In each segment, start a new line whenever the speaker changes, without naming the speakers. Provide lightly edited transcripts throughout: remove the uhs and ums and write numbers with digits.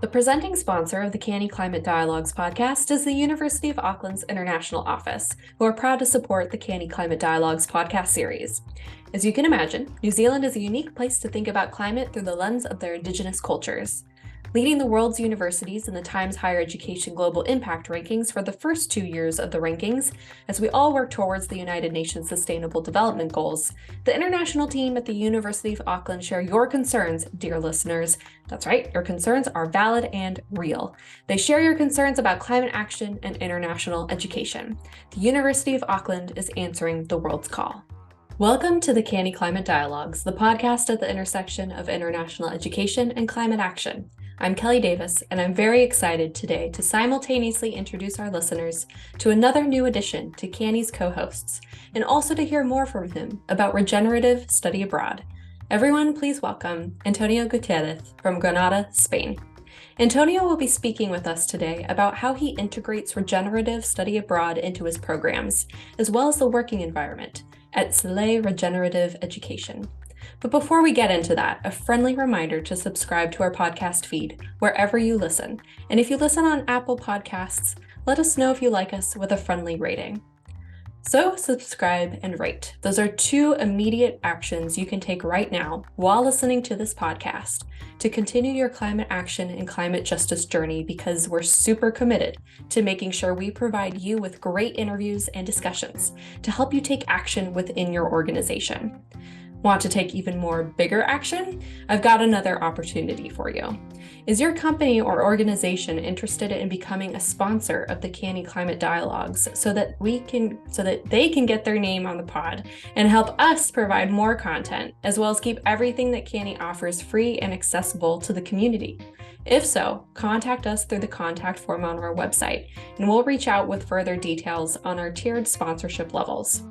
The presenting sponsor of the CANIE Climate Dialogues podcast is the University of Auckland's International Office, who are proud to support the CANIE Climate Dialogues podcast series. As you can imagine, New Zealand is a unique place to think about climate through the lens of their Indigenous cultures. Leading the world's universities in the Times Higher Education Global Impact Rankings for the first 2 years of the rankings, as we all work towards the United Nations Sustainable Development Goals, the international team at the University of Auckland share your concerns, dear listeners. That's right, your concerns are valid and real. They share your concerns about climate action and international education. The University of Auckland is answering the world's call. Welcome to the CANIE Climate Dialogues, the podcast at the intersection of international education and climate action. I'm Kelly Davis, and I'm very excited today to simultaneously introduce our listeners to another new addition to CANIE's co-hosts, and also to hear more from him about regenerative study abroad. Everyone, please welcome Antonio Gutiérrez from Granada, Spain. Antonio will be speaking with us today about how he integrates regenerative study abroad into his programs, as well as the working environment at Celei Regenerative Education. But before we get into that, a friendly reminder to subscribe to our podcast feed wherever you listen. And if you listen on Apple Podcasts, let us know if you like us with a friendly rating. So subscribe and rate. Those are two immediate actions you can take right now while listening to this podcast to continue your climate action and climate justice journey, because we're super committed to making sure we provide you with great interviews and discussions to help you take action within your organization. Want to take even more bigger action? I've got another opportunity for you. Is your company or organization interested in becoming a sponsor of the CANIE Climate Dialogues so that they can get their name on the pod and help us provide more content, as well as keep everything that CANIE offers free and accessible to the community? If so, contact us through the contact form on our website, and we'll reach out with further details on our tiered sponsorship levels.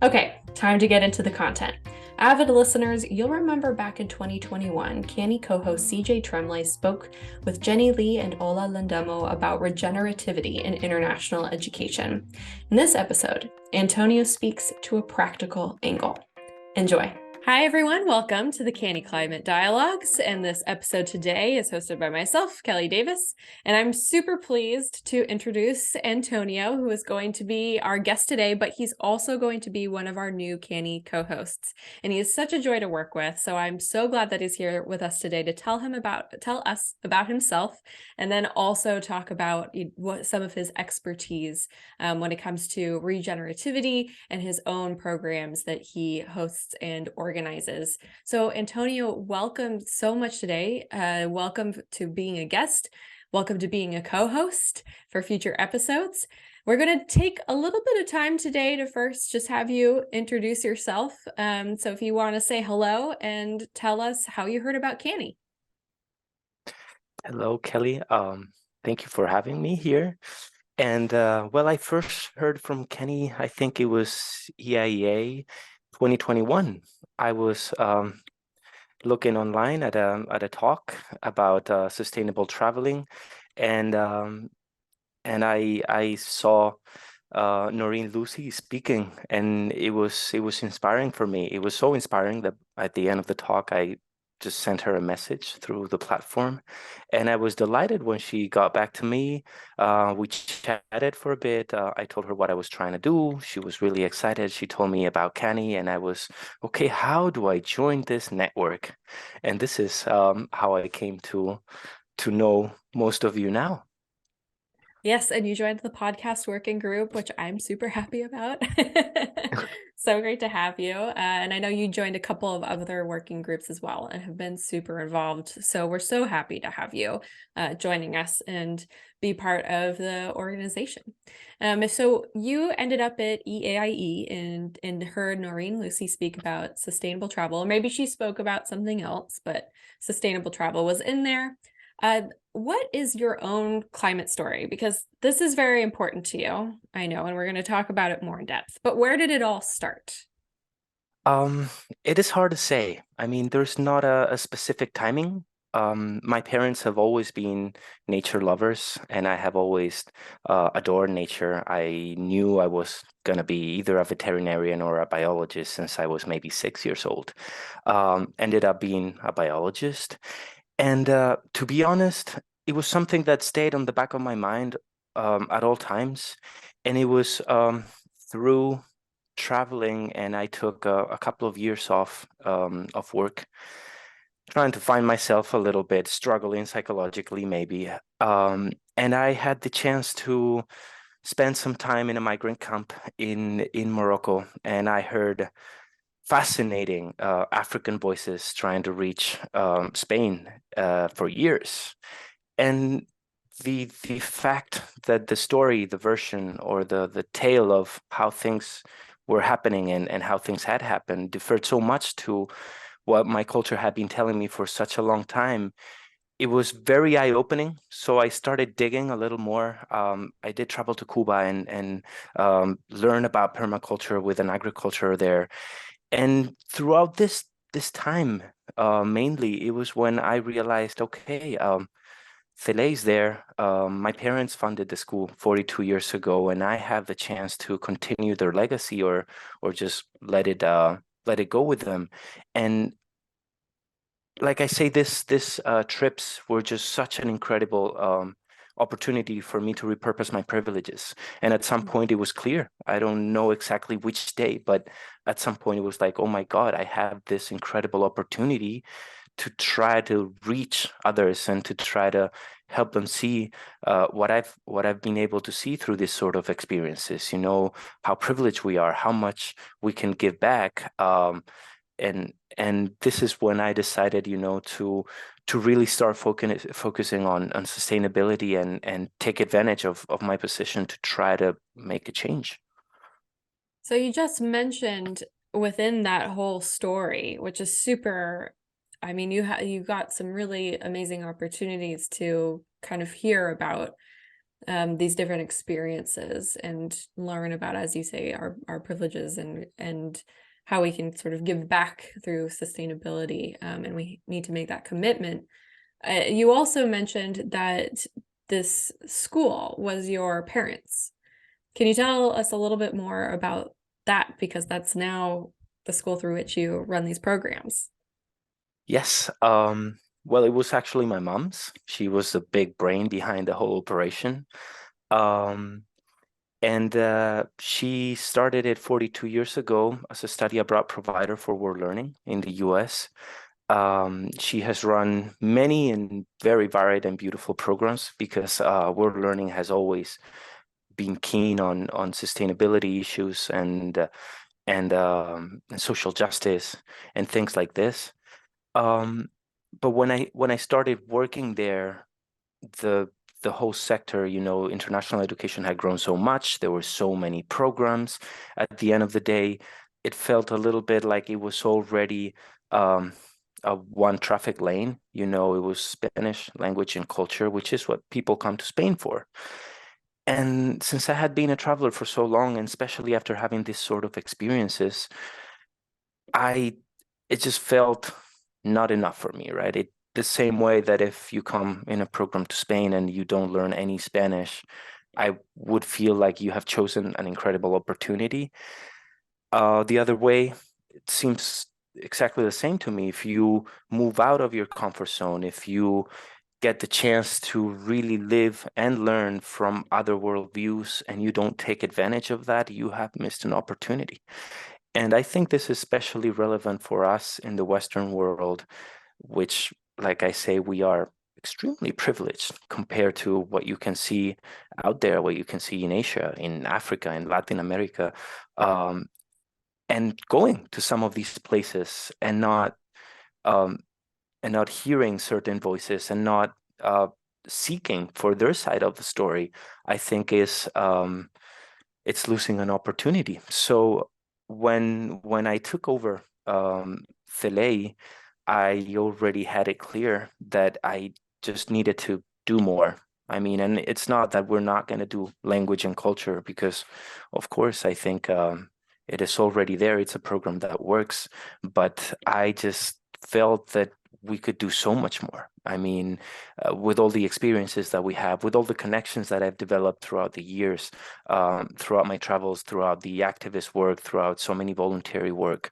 Okay, time to get into the content. Avid listeners, you'll remember back in 2021, CANIE co-host CJ Tremlay spoke with Jenny Lee and Ola Lindemo about regenerativity in international education. In this episode, Antonio speaks to a practical angle. Enjoy. Hi, everyone. Welcome to the CANIE Climate Dialogues. And this episode today is hosted by myself, Kelly Davis. And I'm super pleased to introduce Antonio, who is going to be our guest today, but he's also going to be one of our new CANIE co-hosts. And he is such a joy to work with. So I'm so glad that he's here with us today to tell us about himself, and then also talk about what some of his expertise when it comes to regenerativity and his own programs that he hosts and organizes. So Antonio, welcome so much today. Welcome to being a guest. Welcome to being a co-host for future episodes. We're going to take a little bit of time today to first just have you introduce yourself. So if you want to say hello and tell us how you heard about CANIE.
Hello, Kelly. Thank you for having me here. And well, I first heard from CANIE, I think it was EIEA 2021. I was looking online at a talk about sustainable traveling, and I saw Noreen Lucy speaking, and it was inspiring for me. It was so inspiring that at the end of the talk, I just sent her a message through the platform, and I was delighted when she got back to me. We chatted for a bit. I told her what I was trying to do. She was really excited. She told me about CANIE, and I was, okay, how do I join this network? And this is how I came to know most of you now.
Yes, and you joined the podcast working group, which I'm super happy about. So great to have you. And I know you joined a couple of other working groups as well and have been super involved. So we're so happy to have you joining us and be part of the organization. So you ended up at EAIE and heard Noreen Lucy speak about sustainable travel. Maybe she spoke about something else, but sustainable travel was in there. What is your own climate story? Because this is very important to you, I know, and we're going to talk about it more in depth. But where did it all start?
It is hard to say. I mean, there's not a specific timing. My parents have always been nature lovers, and I have always adored nature. I knew I was going to be either a veterinarian or a biologist since I was maybe 6 years old. Ended up being a biologist. And to be honest, it was something that stayed on the back of my mind at all times. And it was through traveling, and I took a couple of years off of work, trying to find myself a little bit, struggling psychologically maybe. And I had the chance to spend some time in a migrant camp in Morocco, and I heard fascinating African voices trying to reach Spain for years. And the fact that the story, the version, or the tale of how things were happening and how things had happened differed so much to what my culture had been telling me for such a long time. It was very eye-opening. So I started digging a little more. I did travel to Cuba and learn about permaculture with an agriculture there. And throughout this time, mainly, it was when I realized, okay, Celei's there. My parents funded the school 42 years ago, and I have the chance to continue their legacy or just let it go with them. And like I say, this trips were just such an incredible opportunity for me to repurpose my privileges. And at some point, it was clear. I don't know exactly which day, but at some point, it was like, oh my God, I have this incredible opportunity to try to reach others and to try to help them see what I've been able to see through this sort of experiences. You know, how privileged we are, how much we can give back. And this is when I decided, you know, to really start focusing on sustainability and take advantage of my position to try to make a change.
So you just mentioned within that whole story, which is super, I mean, you got some really amazing opportunities to kind of hear about these different experiences and learn about, as you say, our privileges and how we can sort of give back through sustainability, and we need to make that commitment. You also mentioned that this school was your parents'. Can you tell us a little bit more about that? Because that's now the school through which you run these programs.
Yes. Well, it was actually my mom's. She was the big brain behind the whole operation. Um, and she started it 42 years ago as a study abroad provider for world learning in the US. She has run many and very varied and beautiful programs because world learning has always been keen on sustainability issues and social justice and things like this. Um, but when I started working there, the the whole sector, you know, international education had grown so much. There were so many programs. At the end of the day, it felt a little bit like it was already um, a one traffic lane. You know, it was Spanish language and culture, which is what people come to Spain for. And since I had been a traveler for so long, and especially after having this sort of experiences, I it just felt not enough for me, right? It the same way that if you come in a program to Spain and you don't learn any Spanish, I would feel like you have chosen an incredible opportunity. The other way, it seems exactly the same to me. If you move out of your comfort zone, if you get the chance to really live and learn from other worldviews and you don't take advantage of that, you have missed an opportunity. And I think this is especially relevant for us in the Western world, which, like I say, we are extremely privileged compared to what you can see out there, what you can see in Asia, in Africa, in Latin America. And going to some of these places um, and not hearing certain voices and not seeking for their side of the story, I think is it's losing an opportunity. So when I took over Celei, I already had it clear that I just needed to do more. I mean, and it's not that we're not going to do language and culture because, of course, I think it is already there. It's a program that works, but I just felt that we could do so much more. I mean, with all the experiences that we have, with all the connections that I've developed throughout the years, throughout my travels, throughout the activist work, throughout so many voluntary work,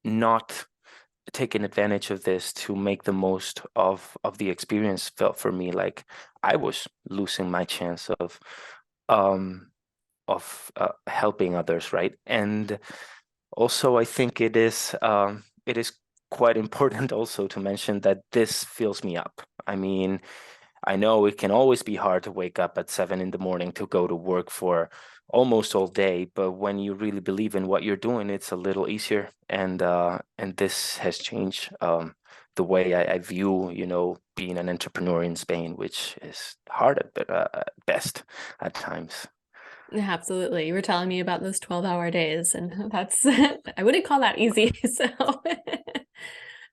not taken advantage of this to make the most of the experience. Felt for me like I was losing my chance um of helping others, right? And also, I think it is quite important also to mention that this fills me up. I mean, I know it can always be hard to wake up at 7 in the morning to go to work for almost all day, but when you really believe in what you're doing, it's a little easier. And this has changed the way I view, being an entrepreneur in Spain, which is hard at best at times.
Absolutely. You were telling me about those 12-hour days, and that's, I wouldn't call that easy. So,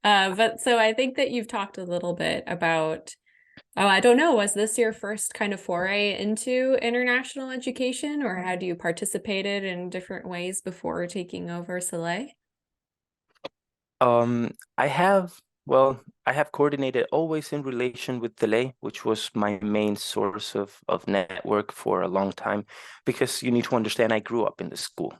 but so I think that you've talked a little bit about, oh, I don't know, was this your first kind of foray into international education, or had you participated in different ways before taking over Celei?
I have coordinated always in relation with Celei, which was my main source of network for a long time, because you need to understand I grew up in the school.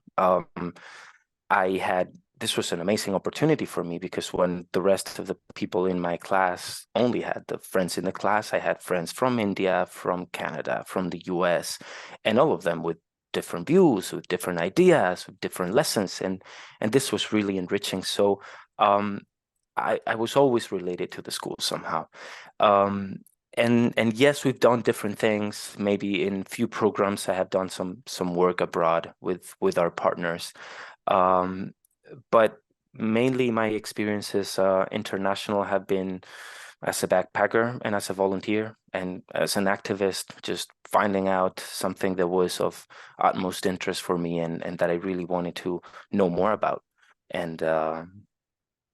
This was an amazing opportunity for me because when the rest of the people in my class only had the friends in the class, I had friends from India, from Canada, from the US, and all of them with different views, with different ideas, with different lessons, and this was really enriching. So um, I was always related to the school somehow. Um, and yes, we've done different things. Maybe in few programs, I have done some work abroad with our partners. Um, but mainly my experiences international have been as a backpacker and as a volunteer and as an activist, just finding out something that was of utmost interest for me and that I really wanted to know more about. And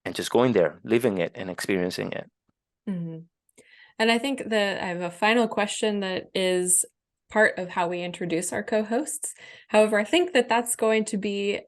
and just going there, living it and experiencing it.
Mhm. And I think that I have a final question that is part of how we introduce our co-hosts. However, I think that that's going to be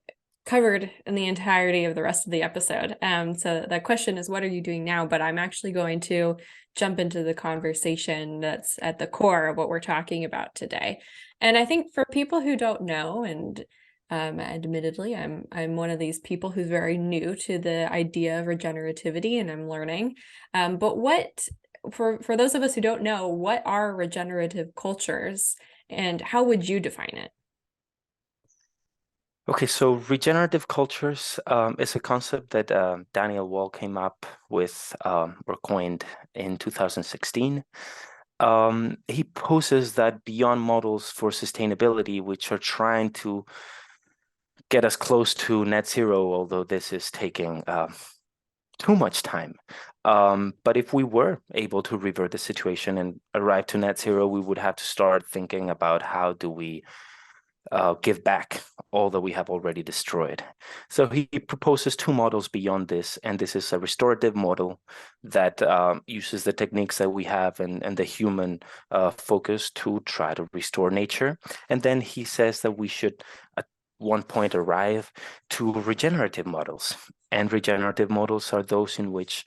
covered in the entirety of the rest of the episode. So that question is, what are you doing now? But I'm actually going to jump into the conversation that's at the core of what we're talking about today. And I think for people who don't know, and admittedly, I'm one of these people who's very new to the idea of regenerativity, and I'm learning. But what for those of us who don't know, what are regenerative cultures and how would you define it?
Okay, so regenerative cultures is a concept that Daniel Wall came up with or coined in 2016. He poses that beyond models for sustainability, which are trying to get us close to net zero, although this is taking too much time. But if we were able to revert the situation and arrive to net zero, we would have to start thinking about how do we give back all that we have already destroyed. So he proposes two models beyond this, and this is a restorative model that uses the techniques that we have and the human focus to try to restore nature. And then he says that we should at one point arrive to regenerative models. And regenerative models are those in which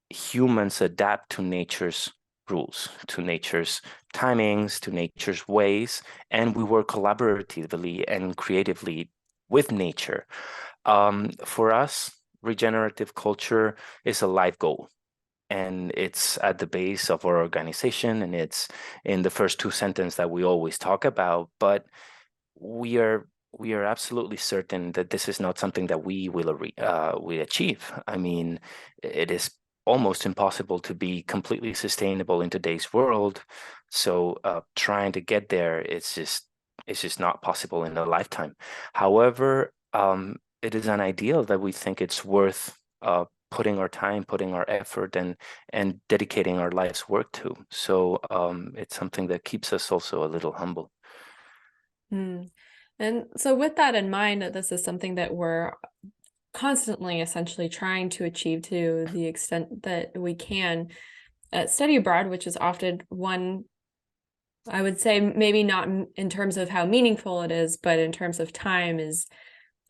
humans adapt to nature's rules, to nature's timings, to nature's ways, and we work collaboratively and creatively with nature. For us, regenerative culture is a life goal. And it's at the base of our organization, and it's in the first two sentences that we always talk about. But we are we are absolutely certain that this is not something that we achieve. I mean, it is almost impossible to be completely sustainable in today's world. So trying to get there, it's just not possible in a lifetime. However, it is an ideal that we think it's worth putting our time, putting our effort, and dedicating our life's work to. So it's something that keeps us also a little humble.
Hmm. And so with that in mind, that this is something that we're constantly essentially trying to achieve to the extent that we can, study abroad, which is often one, I would say maybe not in terms of how meaningful it is, but in terms of time is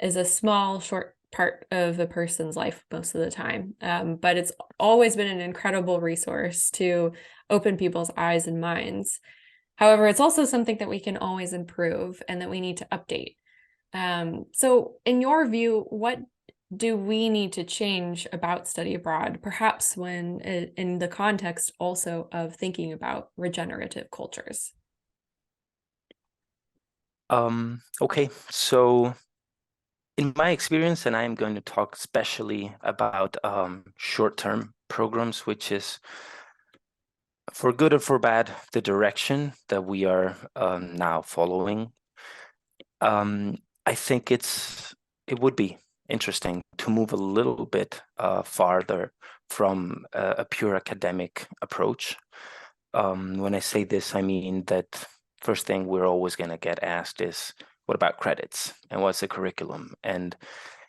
a small, short part of a person's life most of the time. But it's always been an incredible resource to open people's eyes and minds. However, it's also something that we can always improve and that we need to update. So in your view, what do we need to change about study abroad, perhaps when in the context also of thinking about regenerative cultures?
Okay, so in my experience, and I am going to talk especially about short-term programs, which is for good or for bad, the direction that we are now following. I think it would be interesting to move a little bit farther from a pure academic approach. When I say this, I mean that first thing we're always going to get asked is, what about credits and what's the curriculum? And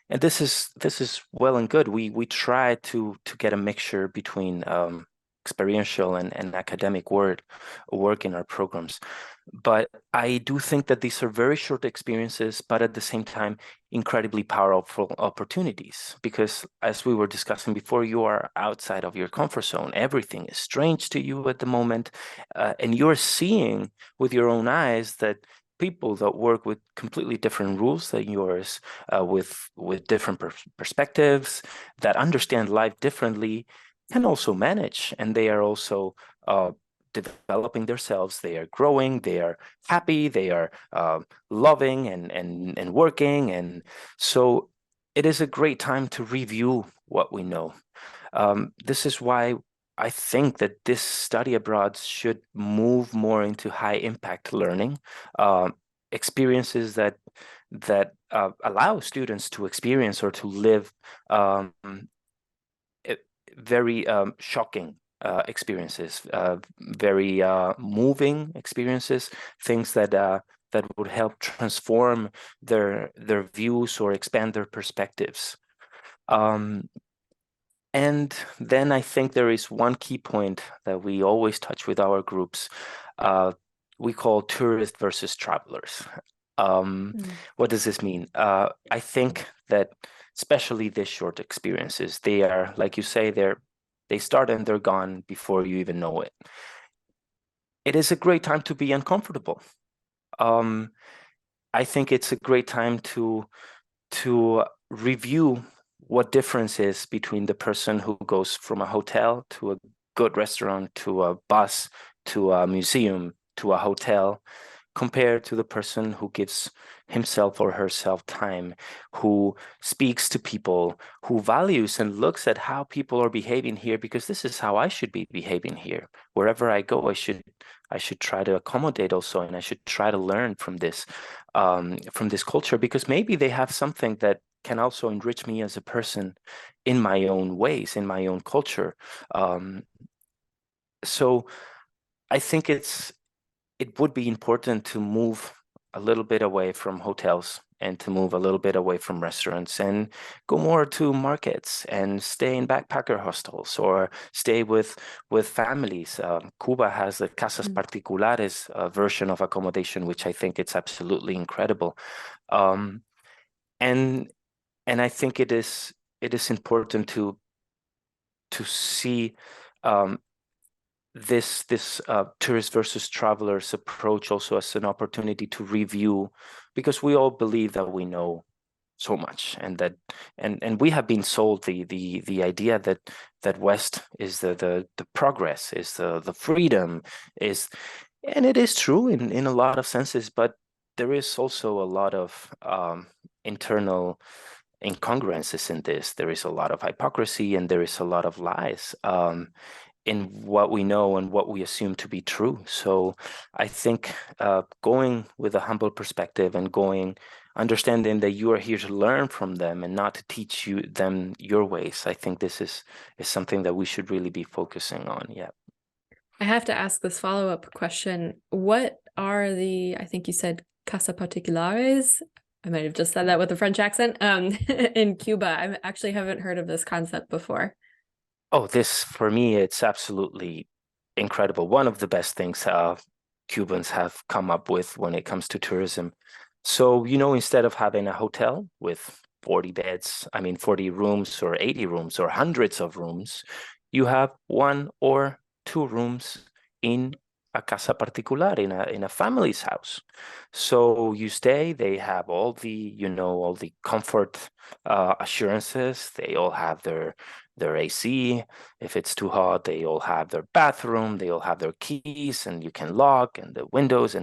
this is well and good. We try to get a mixture between experiential and academic work in our programs. But I do think that these are very short experiences, but at the same time, incredibly powerful opportunities. Because as we were discussing before, you are outside of your comfort zone. Everything is strange to you at the moment, and you're seeing with your own eyes that people that work with completely different rules than yours, with different perspectives, that understand life differently, can also manage, and they are also developing themselves. They are growing. They are happy. They are loving and working, and so it is a great time to review what we know. This is why I think that this study abroad should move more into high impact learning, experiences that allow students to experience or to live very shocking experiences, very moving experiences, things that would help transform their views or expand their perspectives. And then I think there is one key point that we always touch with our groups. We call tourist versus travelers. What does this mean? I think that especially these short experiences, they are, like you say, they start and they're gone before you even know it. It is a great time to be uncomfortable. I think it's a great time to review what difference is between the person who goes from a hotel to a good restaurant, to a bus, to a museum, to a hotel, compared to the person who gives himself or herself time, who speaks to people, who values and looks at how people are behaving here, because this is how I should be behaving here. Wherever I go, I should try to accommodate also, and I should try to learn from this culture, because maybe they have something that can also enrich me as a person in my own ways, in my own culture. So I think it would be important to move a little bit away from hotels and to move a little bit away from restaurants and go more to markets and stay in backpacker hostels or stay with families. Cuba has the casas particulares version of accommodation, which I think it's absolutely incredible. Um, and I think it is important to see this tourist versus travelers approach also as an opportunity to review, because we all believe that we know so much, and that and we have been sold the idea that West is the progress, is the freedom, is, and it is true in a lot of senses, but there is also a lot of internal incongruences in this. There is a lot of hypocrisy and there is a lot of lies in what we know and what we assume to be true. So I think going with a humble perspective and understanding that you are here to learn from them and not to teach them your ways, I think this is something that we should really be focusing on. Yeah.
I have to ask this follow-up question. What are I think you said casa particulares? I might have just said that with a French accent, in Cuba. I actually haven't heard of this concept before.
Oh, this, for me, it's absolutely incredible. One of the best things Cubans have come up with when it comes to tourism. So, instead of having a hotel with 40 beds, 40 rooms or 80 rooms or hundreds of rooms, you have one or two rooms in a casa particular in a family's house. So you stay, they have all the, all the comfort assurances. They all have their AC. If it's too hot, they all have their bathroom, they all have their keys, and you can lock and the windows.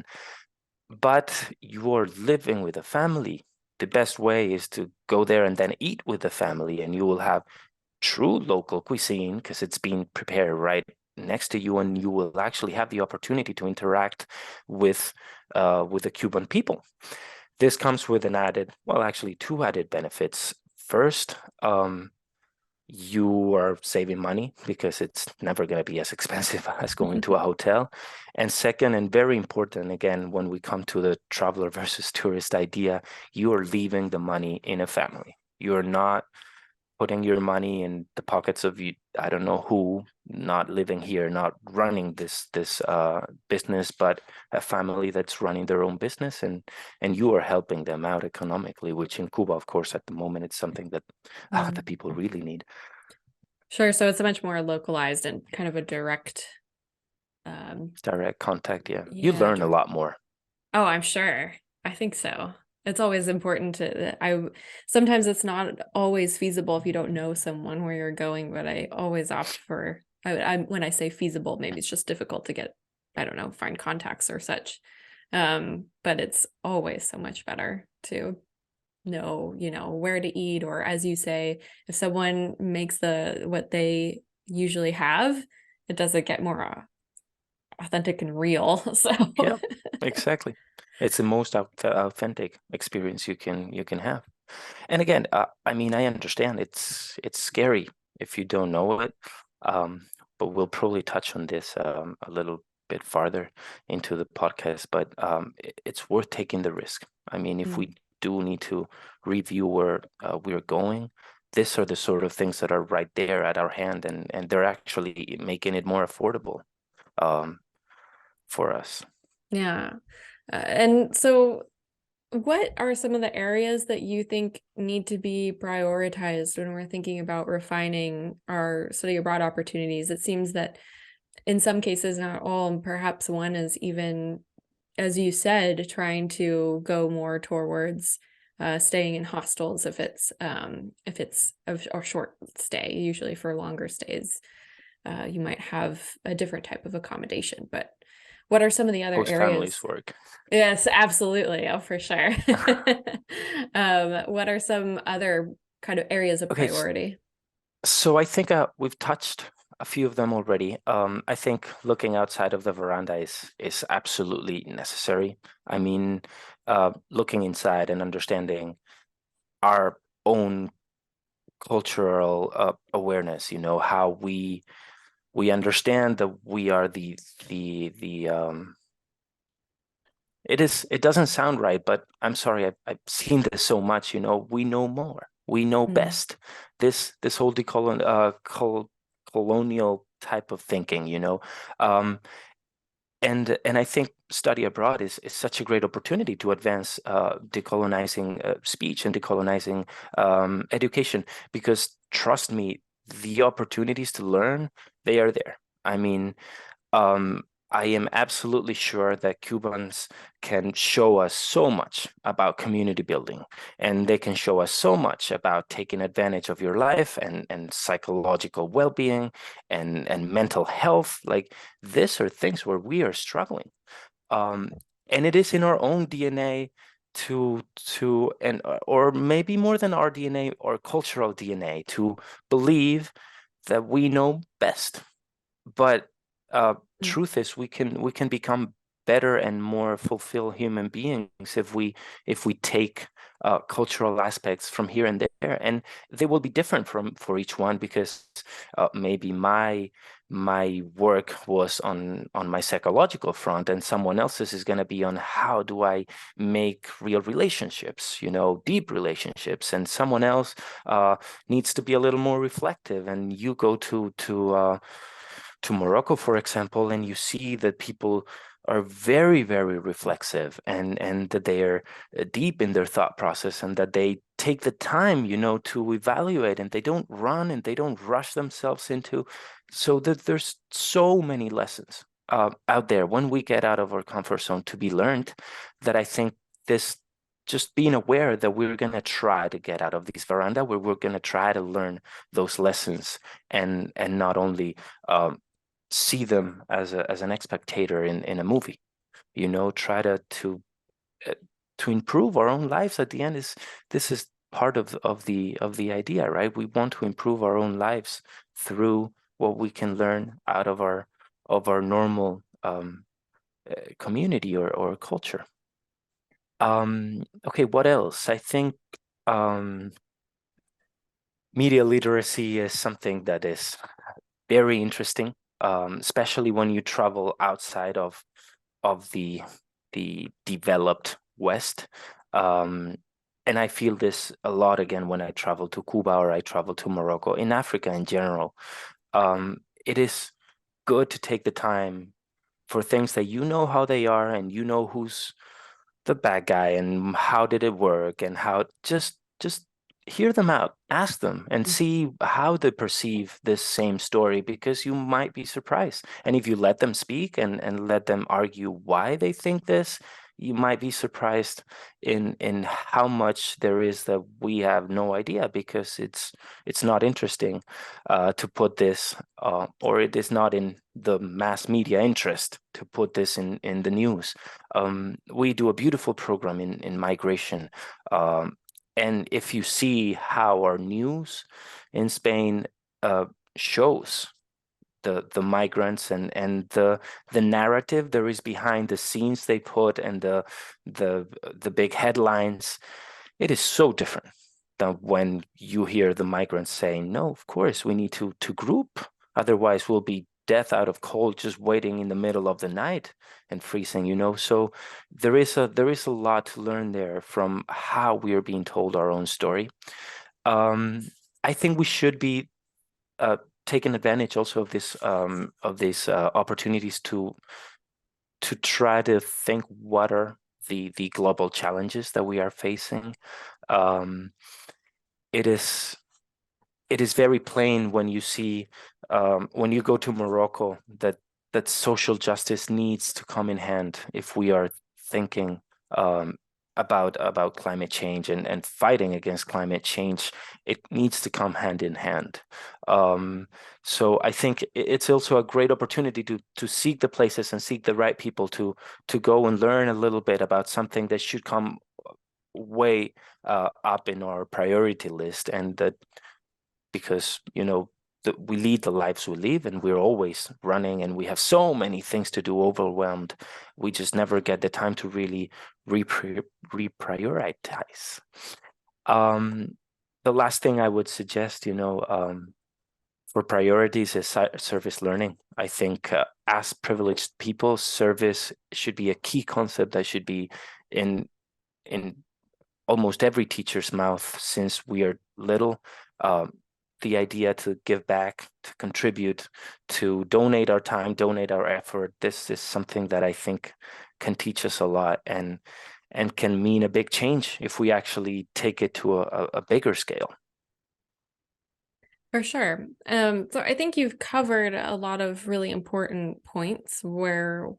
But you are living with a family. The best way is to go there and then eat with the family, and you will have true local cuisine because it's being prepared right next to you, and you will actually have the opportunity to interact with the Cuban people. This comes with actually two added benefits. First, you are saving money because it's never going to be as expensive as going to a hotel. And second, and very important, again, when we come to the traveler versus tourist idea, you are leaving the money in a family. You're not putting your money in the pockets of you, I don't know who, not living here, not running this business, but a family that's running their own business, and you are helping them out economically, which in Cuba, of course, at the moment, it's something that the people really need.
Sure. So it's much more localized and kind of a direct
contact. Yeah, you
yeah,
learn a lot more.
Oh, I'm sure. I think so. It's always important sometimes it's not always feasible if you don't know someone where you're going, but I always opt for, when I say feasible, maybe it's just difficult to get, I don't know, find contacts or such. But it's always so much better to know, where to eat, or as you say, if someone makes what they usually have, it doesn't get more authentic and real. So
yeah, exactly. It's the most authentic experience you can have. And again, I mean, I understand it's scary if you don't know it, but we'll probably touch on this a little bit farther into the podcast. But it's worth taking the risk. I mean, if we do need to review where we're going, these are the sort of things that are right there at our hand, and they're actually making it more affordable for us.
yeah. And so what are some of the areas that you think need to be prioritized when we're thinking about refining our study abroad opportunities? It seems that in some cases, not all, and perhaps one is even, as you said, trying to go more towards staying in hostels if it's a short stay. Usually for longer stays, you might have a different type of accommodation. But what are some of the other
Most
areas?
families work.
Yes, absolutely. Oh, for sure. What are some other kind of areas of priority?
So I think we've touched a few of them already. I think looking outside of the veranda is absolutely necessary. I mean, looking inside and understanding our own cultural awareness, how we understand that we are it doesn't sound right, but I'm sorry, I've seen this so much, we know more. We know best. This whole colonial type of thinking, and I think study abroad is such a great opportunity to advance decolonizing speech and decolonizing education, because trust me, the opportunities to learn, they are there. I mean, I am absolutely sure that Cubans can show us so much about community building, and they can show us so much about taking advantage of your life and psychological well-being and mental health. Like, these are things where we are struggling. And it is in our own DNA and or maybe more than our DNA or cultural DNA to believe that we know best. But truth is, we can become better and more fulfilled human beings if we take cultural aspects from here and there, and they will be different for each one, because maybe my work was on my psychological front, and someone else's is going to be on how do I make real relationships, deep relationships, and someone else needs to be a little more reflective. And you go to Morocco, for example, and you see that people are very, very reflexive, and that they are deep in their thought process, and that they take the time, to evaluate, and they don't run and they don't rush themselves into. So that there's so many lessons out there when we get out of our comfort zone to be learned, that I think this just being aware that we're going to try to get out of this veranda, where we're going to try to learn those lessons and not only see them as an spectator in a movie, try to improve our own lives at the end. This is part of the idea, right? We want to improve our own lives through what we can learn out of our normal community or culture. Okay, what else? I think media literacy is something that is very interesting, especially when you travel outside of the developed West. And I feel this a lot again when I travel to Cuba or I travel to Morocco, in Africa in general. It is good to take the time for things that you know how they are and you know who's the bad guy and how did it work and how just hear them out, ask them and see how they perceive this same story, because you might be surprised. And if you let them speak and let them argue why they think this, you might be surprised in how much there is that we have no idea, because it's not interesting to put this or it is not in the mass media interest to put this in the news. We do a beautiful program in migration. And if you see how our news in Spain shows the migrants and the narrative there is behind the scenes they put and the big headlines, it is so different than when you hear the migrants saying, no, of course we need to group, otherwise we'll be death out of cold just waiting in the middle of the night and freezing. So there is a lot to learn there from how we are being told our own story. I think we should be taking advantage also of these opportunities to try to think what are the global challenges that we are facing. It is very plain when you see when you go to Morocco that social justice needs to come in hand if we are thinking about climate change and fighting against climate change. It needs to come hand in hand. So I think it's also a great opportunity to seek the places and seek the right people to go and learn a little bit about something that should come way up in our priority list, and that because we lead the lives we live and we're always running and we have so many things to do, overwhelmed, we just never get the time to really reprioritize. The last thing I would suggest, for priorities is service learning. I think as privileged people, service should be a key concept that should be in almost every teacher's mouth since we are little. The idea to give back, to contribute, to donate our time, donate our effort. This is something that I think can teach us a lot and can mean a big change if we actually take it to a bigger scale.
For sure. So I think you've covered a lot of really important points of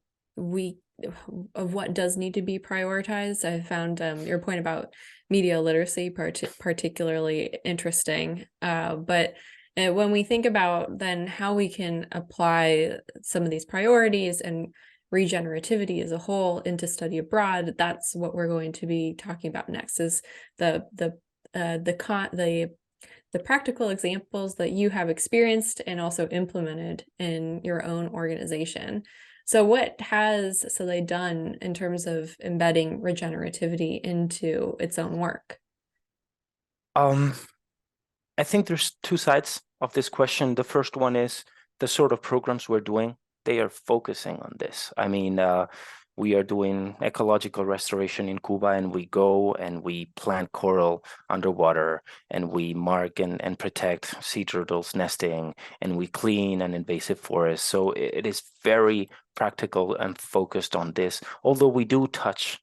what does need to be prioritized. I found your point about media literacy particularly interesting. But when we think about then how we can apply some of these priorities and regenerativity as a whole into study abroad, that's what we're going to be talking about next, is the practical examples that you have experienced and also implemented in your own organization. So what has Celei done in terms of embedding regenerativity into its own work?
I think there's two sides of this question. The first one is the sort of programs we're doing, they are focusing on this. I mean, we are doing ecological restoration in Cuba, and we go and we plant coral underwater, and we mark and protect sea turtles nesting, and we clean an invasive forest. So it is very practical and focused on this, although we do touch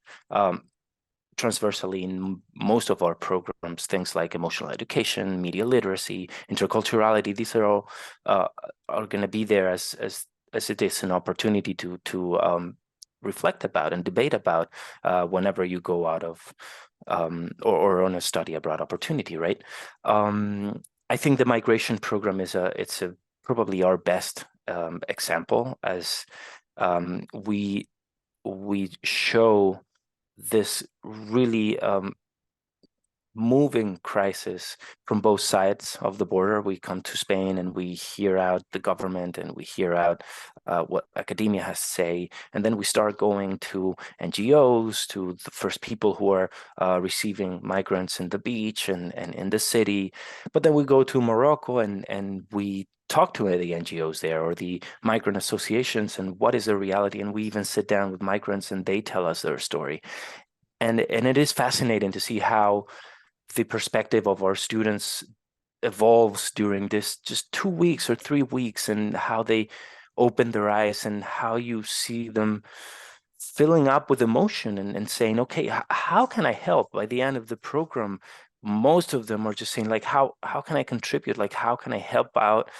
transversally in most of our programs things like emotional education, media literacy, interculturality. These are all are going to be there as it is an opportunity to reflect about and debate about whenever you go out of or on a study abroad opportunity, right? I think the migration program is probably our best example, as we show this really moving crisis from both sides of the border. We come to Spain and we hear out the government and we hear out what academia has to say. And then we start going to NGOs, to the first people who are receiving migrants in the beach and in the city. But then we go to Morocco and we talk to the NGOs there or the migrant associations and what is the reality. And we even sit down with migrants and they tell us their story. And it is fascinating to see how the perspective of our students evolves during this just 2 weeks or 3 weeks, and how they open their eyes and how you see them filling up with emotion and saying, okay, how can I help? By the end of the program, most of them are just saying, like, how can I contribute? Like, how can I help out?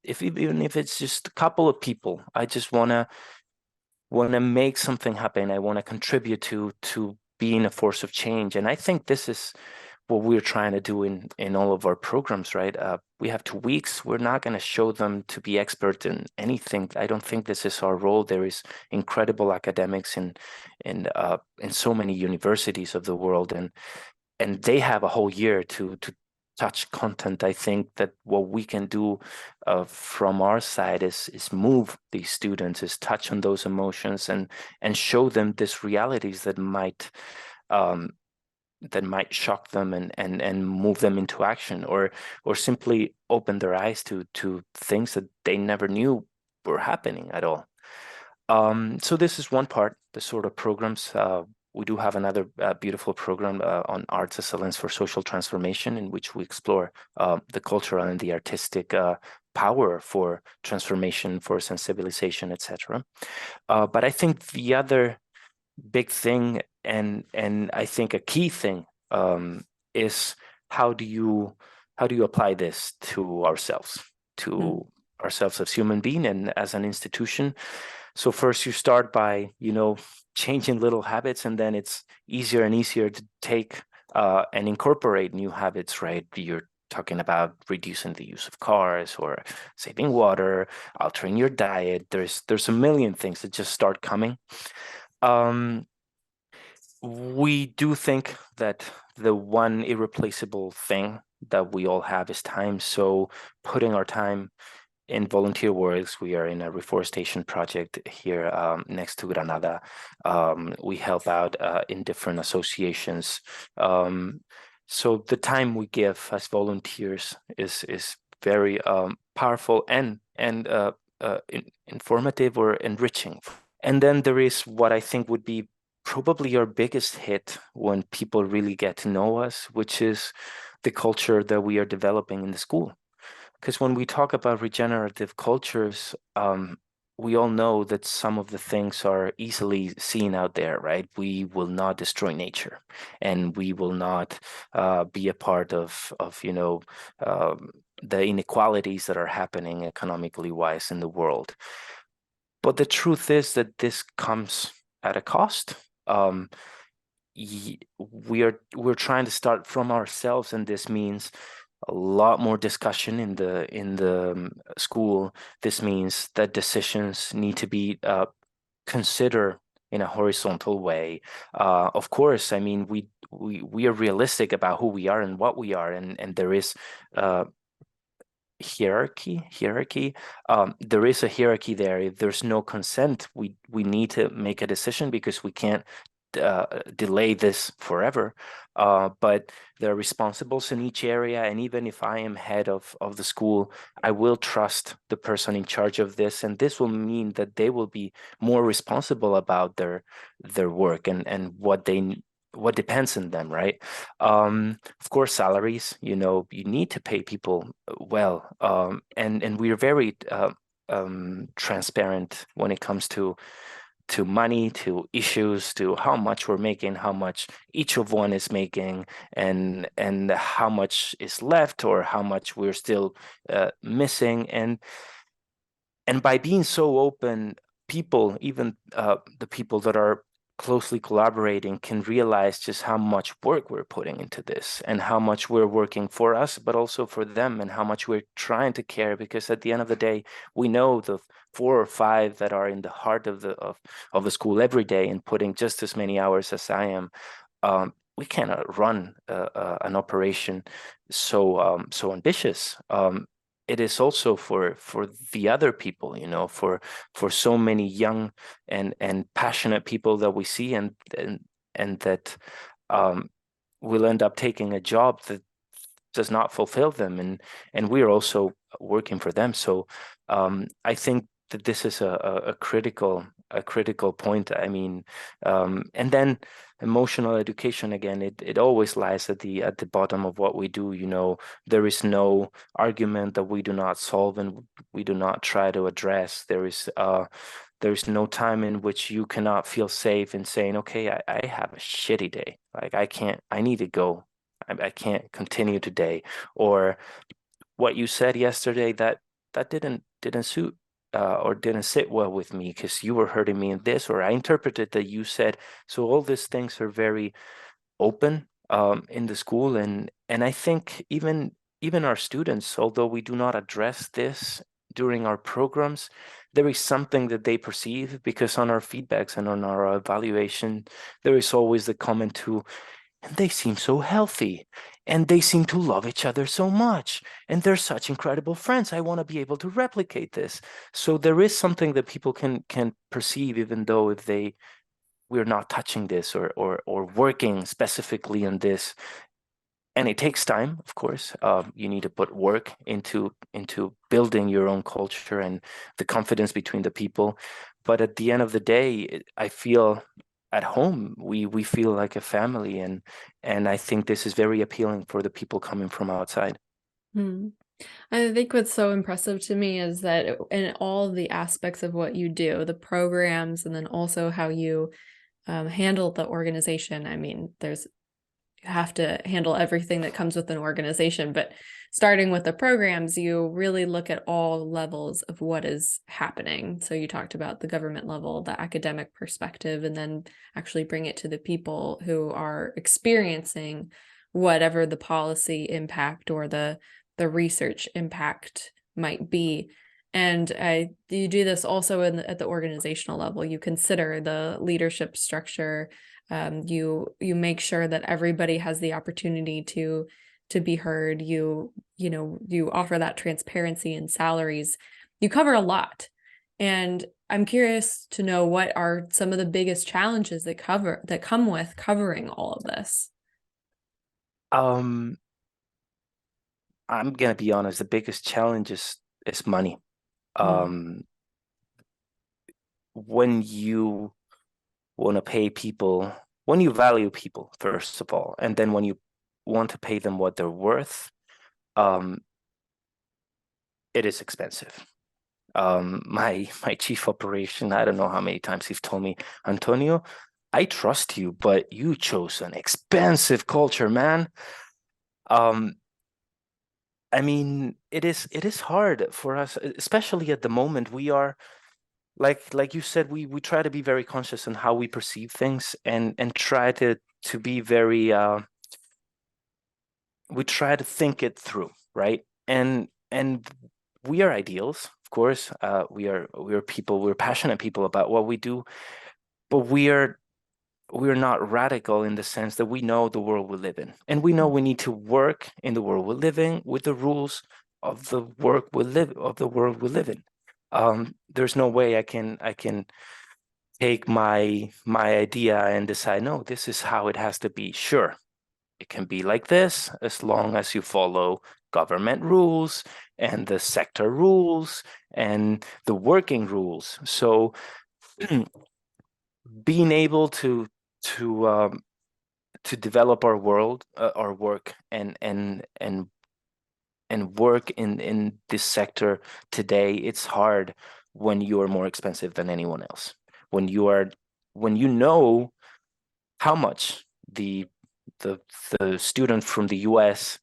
Even if it's just a couple of people, I just wanna make something happen. I want to contribute to being a force of change. And I think this is what we're trying to do in all of our programs, right? We have 2 weeks. We're not going to show them to be expert in anything. I don't think this is our role. There is incredible academics in so many universities of the world, and they have a whole year to touch content. I think that what we can do from our side is move these students, is touch on those emotions and show them these realities that might shock them and move them into action, or simply open their eyes to things that they never knew were happening at all. So this is one part, the sort of programs. We do have another beautiful program on Arts Excellence for Social Transformation, in which we explore the cultural and the artistic power for transformation, for sensibilization, etc. But I think the other big thing, and I think a key thing, is how do you apply this to ourselves, as human being and as an institution. So first you start by, changing little habits, and then it's easier and easier to take and incorporate new habits, right? You're talking about reducing the use of cars or saving water, altering your diet. There's a million things that just start coming. We do think that the one irreplaceable thing that we all have is time. So putting our time in volunteer works. We are in a reforestation project here next to Granada. We help out in different associations. So the time we give as volunteers is very powerful and informative or enriching. And then there is what I think would be probably our biggest hit when people really get to know us, which is the culture that we are developing in the school. Because when we talk about regenerative cultures, we all know that some of the things are easily seen out there, right? We will not destroy nature, and we will not be a part of the inequalities that are happening economically wise in the world. But the truth is that this comes at a cost. We're trying to start from ourselves, and this means a lot more discussion in the school. This means that decisions need to be considered in a horizontal way. Of course, I mean, we are realistic about who we are and what we are, and there is hierarchy. There is a hierarchy there. If there's no consent, we need to make a decision, because we can't delay this forever. But there are responsibles in each area, and even if I am head of the school, I will trust the person in charge of this, and this will mean that they will be more responsible about their work and what depends on them, right? Of course, salaries, you need to pay people well, and we are very transparent when it comes to money, to issues, to how much we're making, how much each of one is making, and how much is left, or how much we're still missing. And And by being so open, people, even the people that are closely collaborating, can realize just how much work we're putting into this and how much we're working for us, but also for them, and how much we're trying to care. Because at the end of the day, we know the 4 or 5 that are in the heart of the school every day and putting just as many hours as I am. We cannot run an operation so ambitious. It is also for the other people, for so many young and passionate people that we see, and that will end up taking a job that does not fulfill them, and we are also working for them. So I think that this is a critical point. I mean, and then emotional education, again, it always lies at the bottom of what we do. There is no argument that we do not solve and we do not try to address. There's no time in which you cannot feel safe in saying, okay, I have a shitty day. Like I need to go. I can't continue today. Or what you said yesterday, that didn't suit or didn't sit well with me because you were hurting me in this, or I interpreted that you said. So all these things are very open in the school, and I think even our students, although we do not address this during our programs, there is something that they perceive, because on our feedbacks and on our evaluation, there is always the comment to, and they seem so healthy, and they seem to love each other so much, and they're such incredible friends. I want to be able to replicate this. So there is something that people can perceive, even though if we're not touching this or working specifically on this. And it takes time, of course. You need to put work into building your own culture and the confidence between the people. But at the end of the day, I feel at home. We feel like a family, and I think this is very appealing for the people coming from outside.
Hmm. I think what's so impressive to me is that in all the aspects of what you do, the programs, and then also how you handle the organization. I mean, you have to handle everything that comes with an organization, but starting with the programs, you really look at all levels of what is happening. So you talked about the government level, the academic perspective, and then actually bring it to the people who are experiencing whatever the policy impact or the research impact might be. And you do this also at the organizational level. You consider the leadership structure. You make sure that everybody has the opportunity to be heard. You offer that transparency in salaries. You cover a lot. And I'm curious to know, what are some of the biggest challenges that come with covering all of this?
Um, I'm gonna be honest, the biggest challenge is money.
Mm.
Um, when you want to pay people, when you value people, first of all, and then when you want to pay them what they're worth, um, it is expensive. My chief operation, I don't know how many times he's told me, Antonio, I trust you, but you chose an expensive culture, man. Um, I mean, it is hard for us, especially at the moment. We are like you said, we try to be very conscious on how we perceive things, and try to be very we try to think it through, right? And we are ideals, of course. We are people, we're passionate people about what we do, but we're not radical in the sense that we know the world we live in, and we know we need to work in the world we're living with the rules of the world we live in. There's no way I can take my idea and decide, no, this is how it has to be. Sure, it can be like this as long as you follow government rules and the sector rules and the working rules. So being able to develop our work, and work in this sector today, it's hard when you are more expensive than anyone else. When you know how much the the student from the US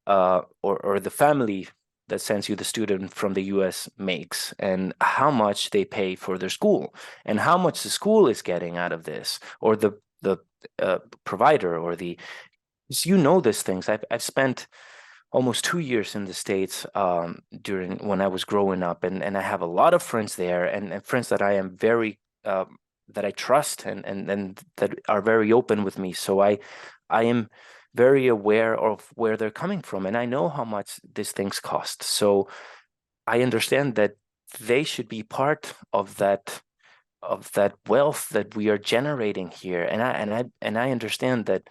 or the family that sends you the student from the US makes, and how much they pay for their school, and how much the school is getting out of this, or the provider, or the, you know, these things. I've spent almost 2 years in the States during when I was growing up, and I have a lot of friends there, and friends that I am very that I trust, and that are very open with me. So I am very aware of where they're coming from, and I know how much these things cost. So I understand that they should be part of that wealth that we are generating here, and I understand that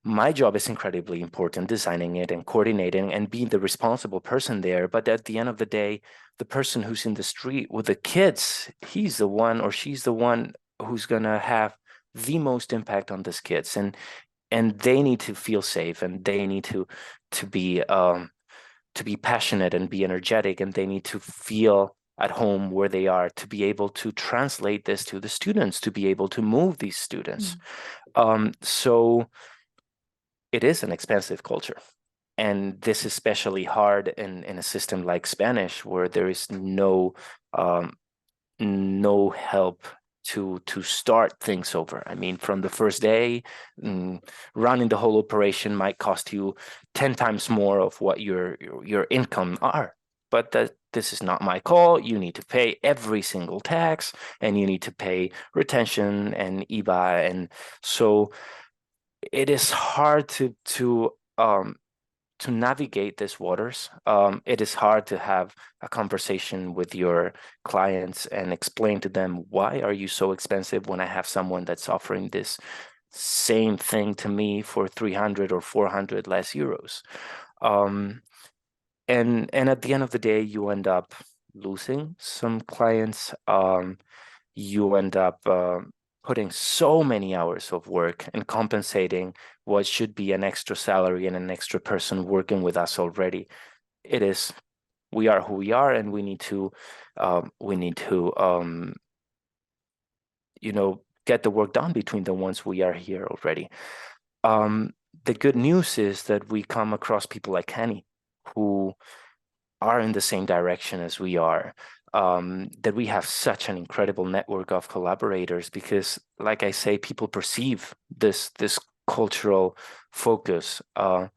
my job is incredibly important, designing it and coordinating and being the responsible person there. But at the end of the day, the person who's in the street with the kids, he's the one or she's the one who's gonna have the most impact on these kids, and they need to feel safe, and they need to be passionate and be energetic, and they need to feel at home where they are, to be able to translate this to the students, to be able to move these students. So it is an expensive culture. And this is especially hard in a system like Spanish, where there is no help to start things over. I mean, from the first day, running the whole operation might cost you 10 times more of what your income are. But this is not my call. You need to pay every single tax, and you need to pay retention and IVA, and so it is hard to navigate these waters. It is hard to have a conversation with your clients and explain to them, why are you so expensive when I have someone that's offering this same thing to me for 300 or 400 less euros? And at the end of the day, you end up losing some clients. You end up putting so many hours of work and compensating what should be an extra salary and an extra person working with us already. It is, we are who we are, and we need to get the work done between the ones we are here already. The good news is that we come across people like CANIE who are in the same direction as we are, that we have such an incredible network of collaborators, because, like I say, people perceive this cultural focus, or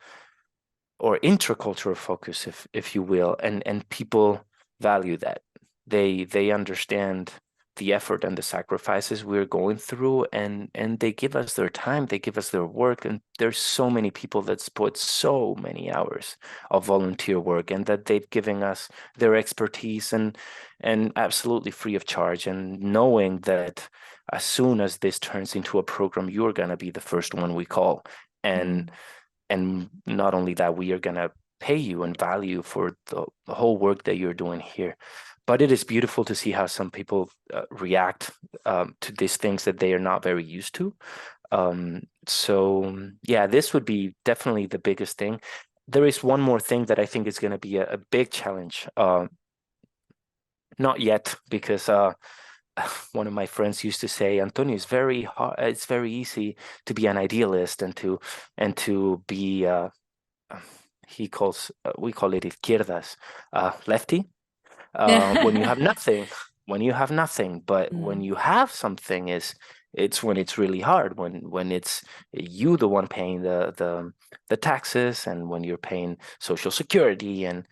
intercultural focus, if you will, and people value that. They understand the effort and the sacrifices we're going through, and they give us their time, they give us their work, and there's so many people that's put so many hours of volunteer work, and that they've given us their expertise, and absolutely free of charge, and knowing that as soon as this turns into a program, you're gonna be the first one we call. And not only that, we are gonna pay you and value for the whole work that you're doing here. But it is beautiful to see how some people react to these things that they are not very used to. So yeah, this would be definitely the biggest thing. There is one more thing that I think is going to be a big challenge. Not yet, because one of my friends used to say, Antonio, it's very hard, it's very easy to be an idealist, and to be we call it izquierdas, lefty, when you have nothing. But when you have something, it's when it's really hard, when it's you the one paying the taxes, and when you're paying social security. And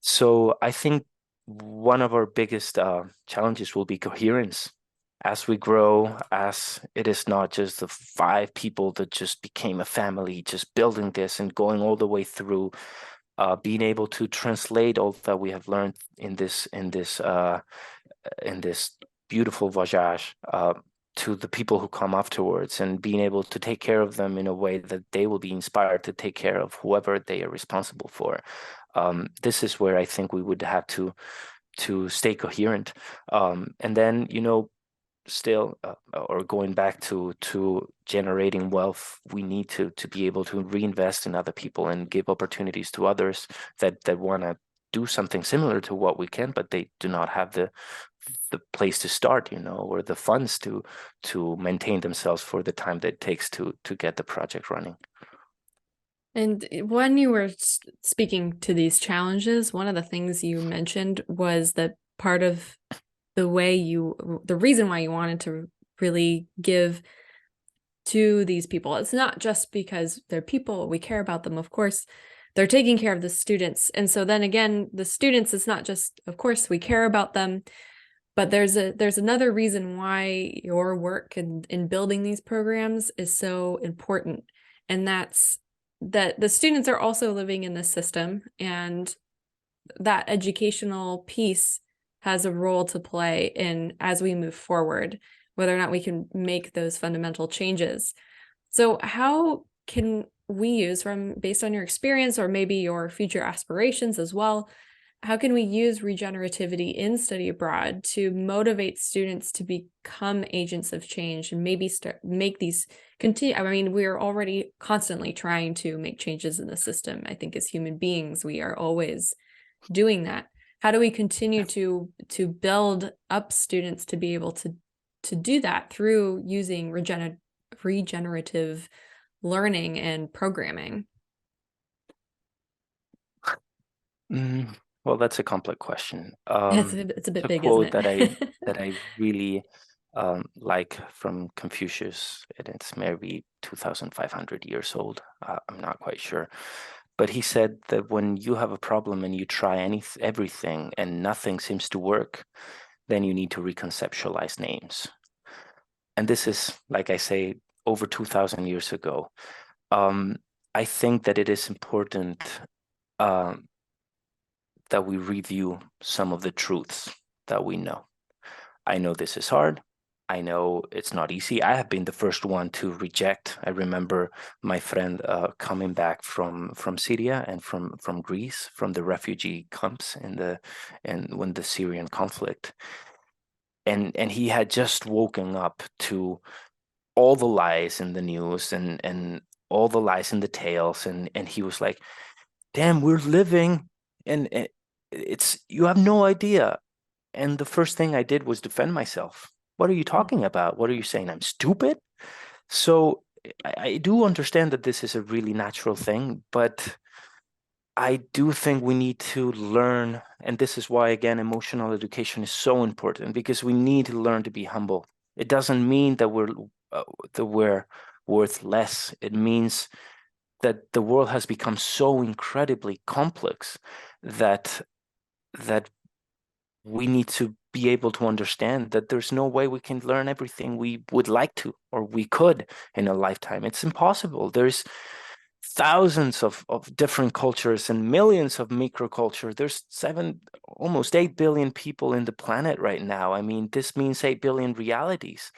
so I think one of our biggest challenges will be coherence as we grow, as it is not just the 5 people that just became a family, just building this and going all the way through, being able to translate all that we have learned in this beautiful voyage to the people who come afterwards, and being able to take care of them in a way that they will be inspired to take care of whoever they are responsible for. This is where I think we would have to stay coherent, and then still, or going back to generating wealth, we need to be able to reinvest in other people and give opportunities to others that want to do something similar to what we can, but they do not have the place to start, or the funds to maintain themselves for the time that it takes to get the project running.
And when you were speaking to these challenges, one of the things you mentioned was that part of the reason why you wanted to really give to these people, it's not just because they're people, we care about them, of course, they're taking care of the students. And so then again, the students, it's not just, of course, we care about them, but there's another reason why your work in building these programs is so important. And that's that the students are also living in this system, and that educational piece has a role to play in as we move forward, whether or not we can make those fundamental changes. So how can we use, from based on your experience or maybe your future aspirations as well, how can we use regenerativity in study abroad to motivate students to become agents of change and maybe make these continue? I mean, we are already constantly trying to make changes in the system. I think as human beings, we are always doing that. How do we continue to build up students to be able to do that through using regenerative learning and programming?
Well, that's a complex question.
It's a bit
A
big, isn't
quote that
it?
I really like from Confucius, and it's maybe 2,500 years old. I'm not quite sure, but he said that when you have a problem and you try everything and nothing seems to work, then you need to reconceptualize names. And this is, like I say, over 2,000 years ago. I think that it is important um, that we review some of the truths that we know. I know this is hard. I know it's not easy. I have been the first one to reject. I remember my friend coming back from Syria and from Greece, from the refugee camps and when the Syrian conflict. And he had just woken up to all the lies in the news and all the lies in the tales, and he was like, damn, we're living and it's, you have no idea. And the first thing I did was defend myself. What are you talking about? What are you saying? I'm stupid? So I do understand that this is a really natural thing, but I do think we need to learn, and this is why, again, emotional education is so important, because we need to learn to be humble. It doesn't mean that we're worth less. It means that the world has become so incredibly complex that that we need to be able to understand that there's no way we can learn everything we would like to or we could in a lifetime. It's impossible. There's thousands of different cultures and millions of microculture. There's almost 8 billion people in the planet right now. I mean, this means 8 billion realities.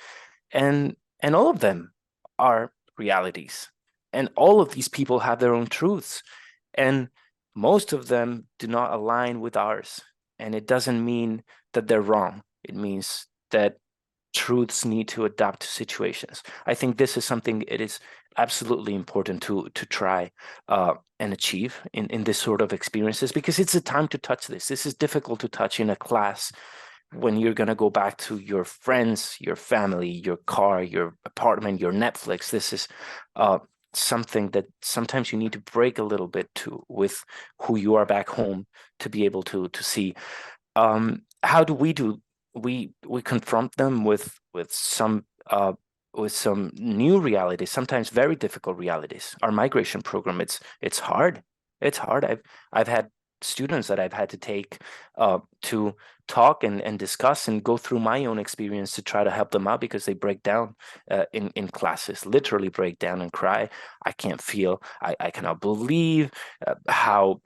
And all of them are realities. And all of these people have their own truths. And most of them do not align with ours. And it doesn't mean that they're wrong. It means that truths need to adapt to situations. I think this is something it is absolutely important to try and achieve in this sort of experiences, because it's a time to touch this. This is difficult to touch in a class when you're going to go back to your friends, your family, your car, your apartment, your Netflix. This is something that sometimes you need to break a little bit to with who you are back home to be able to see. How do we do? We confront them with some new realities, sometimes very difficult realities. Our migration program, it's hard. It's hard. I've had students that I've had to take to talk and discuss and go through my own experience to try to help them out, because they break down in classes, literally break down and cry. I can't feel. I cannot believe how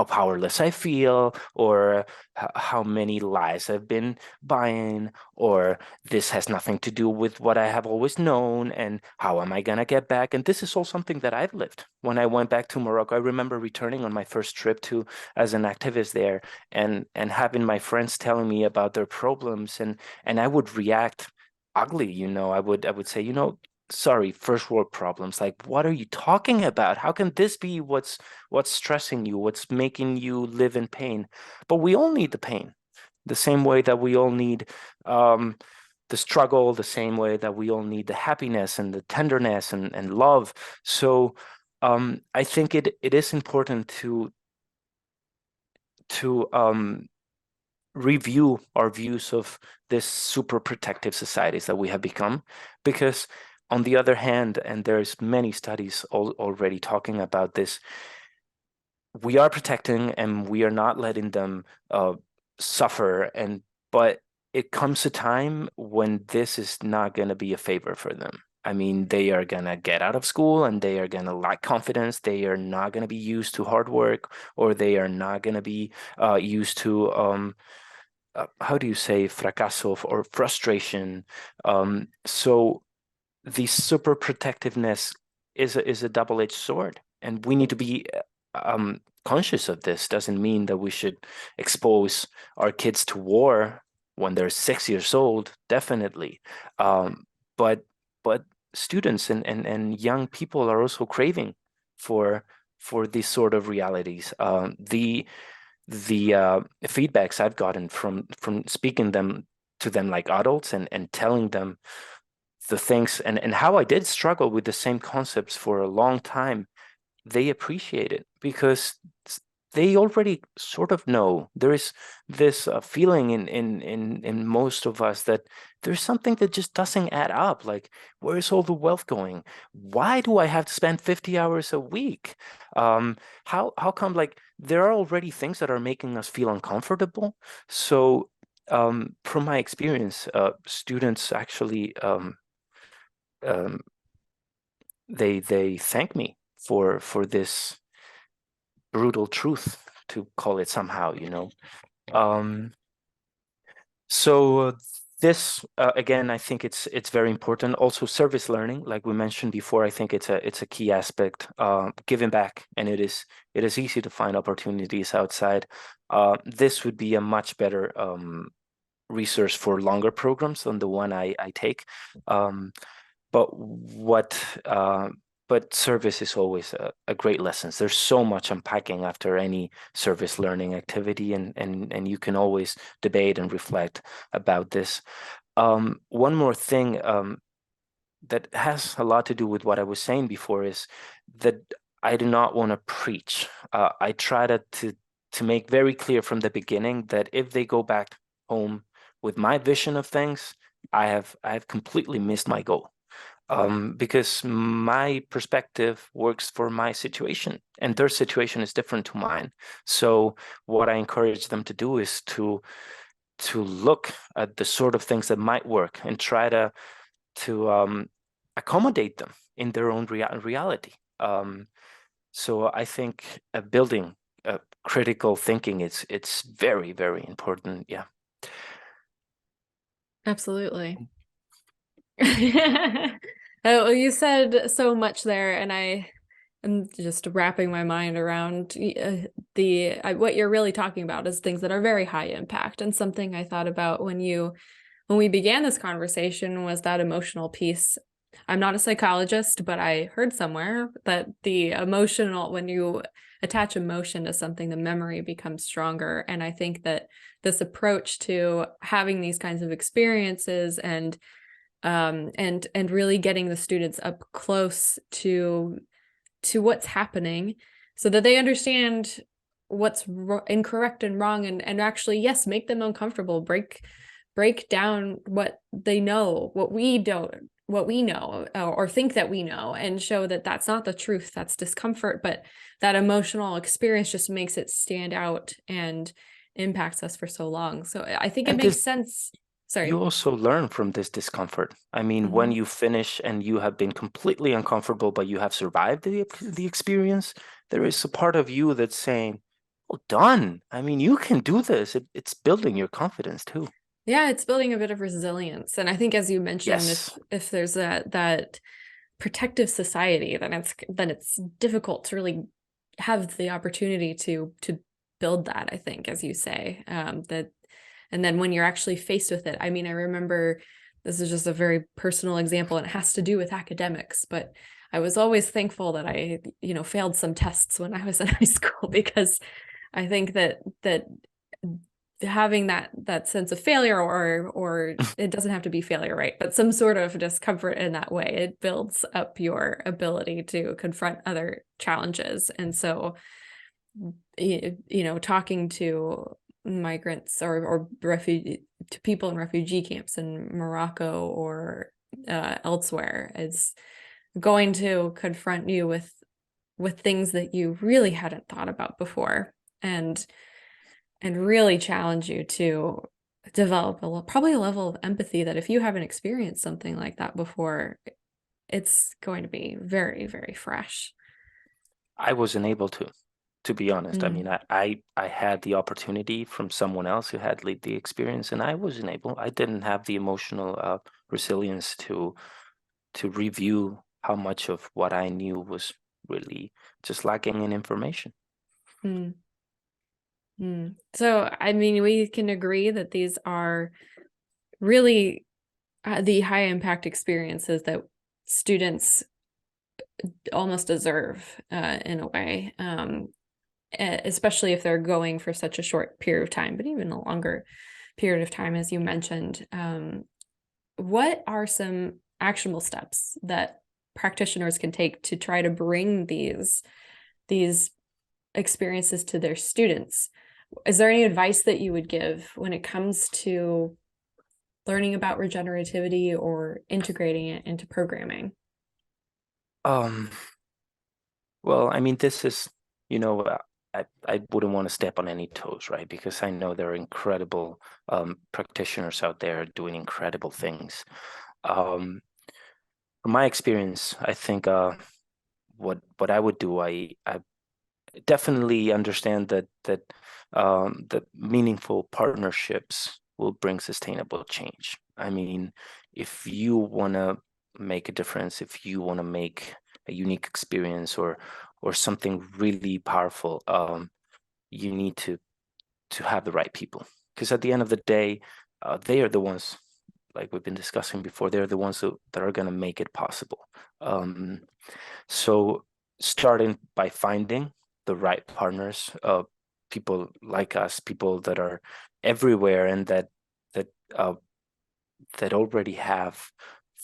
powerless I feel, or how many lies I've been buying, or this has nothing to do with what I have always known, and how am I gonna get back? And this is all something that I've lived. When I went back to Morocco, I remember returning on my first trip to as an activist there, and having my friends telling me about their problems, and I would react ugly, I would say, sorry, first world problems. Like, what are you talking about? How can this be what's stressing you, what's making you live in pain? But we all need the pain, the same way that we all need um, the struggle the same way that we all need the happiness and the tenderness and love. So I think it is important to review our views of this super protective societies that we have become, because on the other hand, and there's many studies already talking about this, we are protecting and we are not letting them suffer, but it comes a time when this is not going to be a favor for them. I mean, they are going to get out of school and they are going to lack confidence. They are not going to be used to hard work, or they are not going to be used to how do you say fracaso or frustration. So the super protectiveness is a double-edged sword, and we need to be conscious of this. Doesn't mean that we should expose our kids to war when they're 6 years old, definitely. But but students and young people are also craving for these sort of realities. The feedbacks I've gotten from speaking to them like adults and telling them the things and how I did struggle with the same concepts for a long time, they appreciate it because they already sort of know. There is this feeling in most of us that there's something that just doesn't add up. Like, where is all the wealth going? Why do I have to spend 50 hours a week? How come, like, there are already things that are making us feel uncomfortable? So from my experience, students actually um, they thank me for this brutal truth, to call it somehow, you know. Um, so this again, I think it's very important. Also, service learning, like we mentioned before, I think it's a key aspect. Giving back, and it is easy to find opportunities outside. This would be a much better resource for longer programs than the one I take. Um, but what but service is always a great lesson. There's so much unpacking after any service learning activity, and you can always debate and reflect about this. One more thing that has a lot to do with what I was saying before is that I do not want to preach. I try to make very clear from the beginning that if they go back home with my vision of things, I have completely missed my goal. Because my perspective works for my situation and their situation is different to mine. So what I encourage them to do is to look at the sort of things that might work and try to accommodate them in their own reality. So I think building critical thinking, it's very, very important. Yeah.
Absolutely. Oh, you said so much there, and I am just wrapping my mind around what you're really talking about is things that are very high impact. And something I thought about when we began this conversation was that emotional piece. I'm not a psychologist, but I heard somewhere that when you attach emotion to something, the memory becomes stronger. And I think that this approach to having these kinds of experiences and really getting the students up close to what's happening so that they understand what's incorrect and wrong, and actually, yes, make them uncomfortable, break down what they know, what we know or think that we know, and show that that's not the truth, that's discomfort, but that emotional experience just makes it stand out and impacts us for so long. So I think it
And
makes
this
sense. Sorry.
You also learn from this discomfort. I mean, when you finish and you have been completely uncomfortable, but you have survived the experience, there is a part of you that's saying, "Well done. I mean, you can do this." It's building your confidence too.
Yeah, it's building a bit of resilience. And I think, as you mentioned,
Yes.
if there's that protective society, then it's difficult to really have the opportunity to build that, I think, as you say. And then when you're actually faced with it, I mean, I remember, this is just a very personal example, and it has to do with academics, but I was always thankful that I, failed some tests when I was in high school, because I think that having that sense of failure, or it doesn't have to be failure, right? But some sort of discomfort in that way, it builds up your ability to confront other challenges. And so, talking to migrants or refugee to people in refugee camps in Morocco or elsewhere is going to confront you with things that you really hadn't thought about before, and really challenge you to develop probably a level of empathy that if you haven't experienced something like that before, it's going to be very, very fresh.
I wasn't able to be honest. I
Mm.
mean, I had the opportunity from someone else who had lived the experience, and I wasn't able. I didn't have the emotional resilience to review how much of what I knew was really just lacking in information.
Mm. Mm. So, I mean, we can agree that these are really the high impact experiences that students almost deserve in a way, especially if they're going for such a short period of time, but even a longer period of time, as you mentioned. What are some actionable steps that practitioners can take to try to bring these experiences to their students? Is there any advice that you would give when it comes to learning about regenerativity or integrating it into programming?
Um, well, I mean, this is, you know, I wouldn't want to step on any toes, right? Because I know there are incredible practitioners out there doing incredible things. From my experience, I think what I would do, I definitely understand that meaningful partnerships will bring sustainable change. I mean, if you want to make a difference, if you want to make a unique experience or something really powerful, you need to have the right people. Because at the end of the day, they are the ones, like we've been discussing before, they're the ones that are going to make it possible. Um, so starting by finding the right partners, people like us, people that are everywhere and that uh, that already have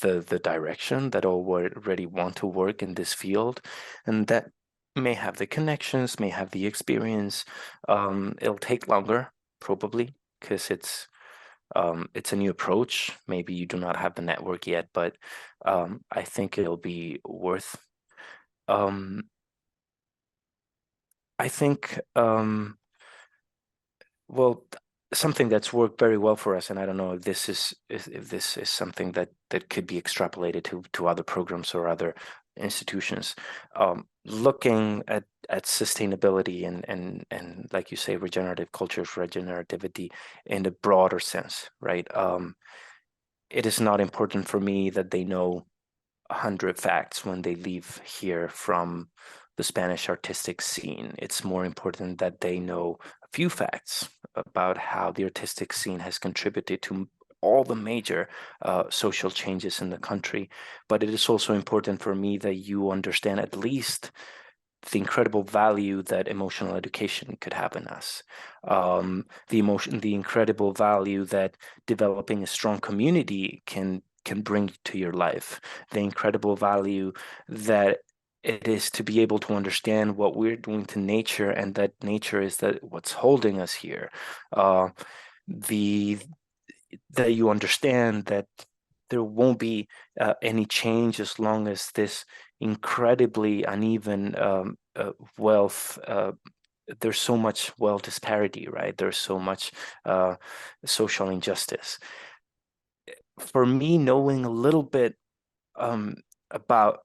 the direction, that already want to work in this field, and that may have the connections, may have the experience. It'll take longer, probably, because it's a new approach. Maybe you do not have the network yet, but I think it'll be worth. Um, I think well, something that's worked very well for us, and I don't know if this is something that could be extrapolated to other programs or other institutions. Looking at sustainability and like you say, regenerative cultures, regenerativity in a broader sense, right? It is not important for me that they know 100 facts when they leave here from the Spanish artistic scene. It's more important that they know a few facts about how the artistic scene has contributed to all the major social changes in the country. But it is also important for me that you understand at least the incredible value that emotional education could have in us, the incredible value that developing a strong community can bring to your life, the incredible value that it is to be able to understand what we're doing to nature, and that nature is that what's holding us here. The that you understand that there won't be any change as long as this incredibly uneven wealth. There's so much wealth disparity, right? There's so much social injustice. For me, knowing a little bit about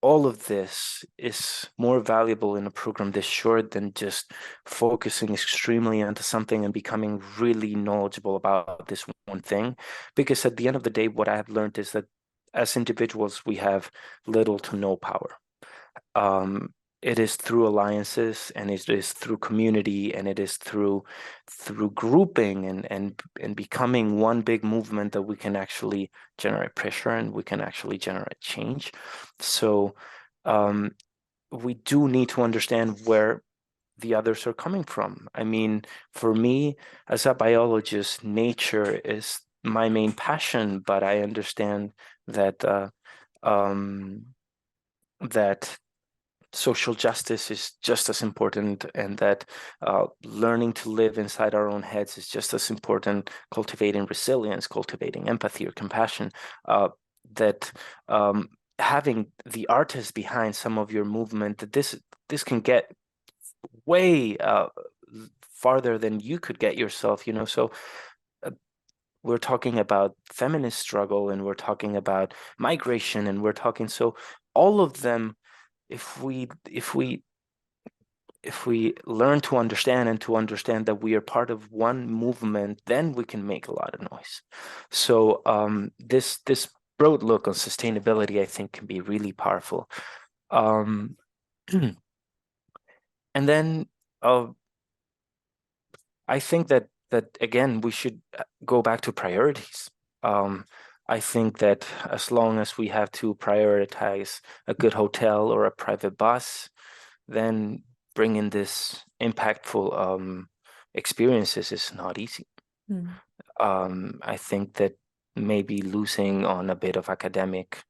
all of this is more valuable in a program this short than just focusing extremely onto something and becoming really knowledgeable about this one thing. Because at the end of the day, what I have learned is that as individuals, we have little to no power. It is through alliances, and it is through community, and it is through grouping and becoming one big movement that we can actually generate pressure and we can actually generate change. So we do need to understand where the others are coming from. I mean, for me, as a biologist, nature is my main passion, but I understand that that social justice is just as important, and that learning to live inside our own heads is just as important, cultivating resilience, cultivating empathy or compassion, that having the artist behind some of your movement, that this can get way farther than you could get yourself, you know. So we're talking about feminist struggle, and we're talking about migration, and we're talking, so all of them, if we learn to understand, and to understand that we are part of one movement, then we can make a lot of noise. So this broad look on sustainability, I think, can be really powerful. And then I think that again, we should go back to priorities. I think that as long as we have to prioritize a good hotel or a private bus, then bringing this impactful experiences is not easy. I think that maybe losing on a bit of academic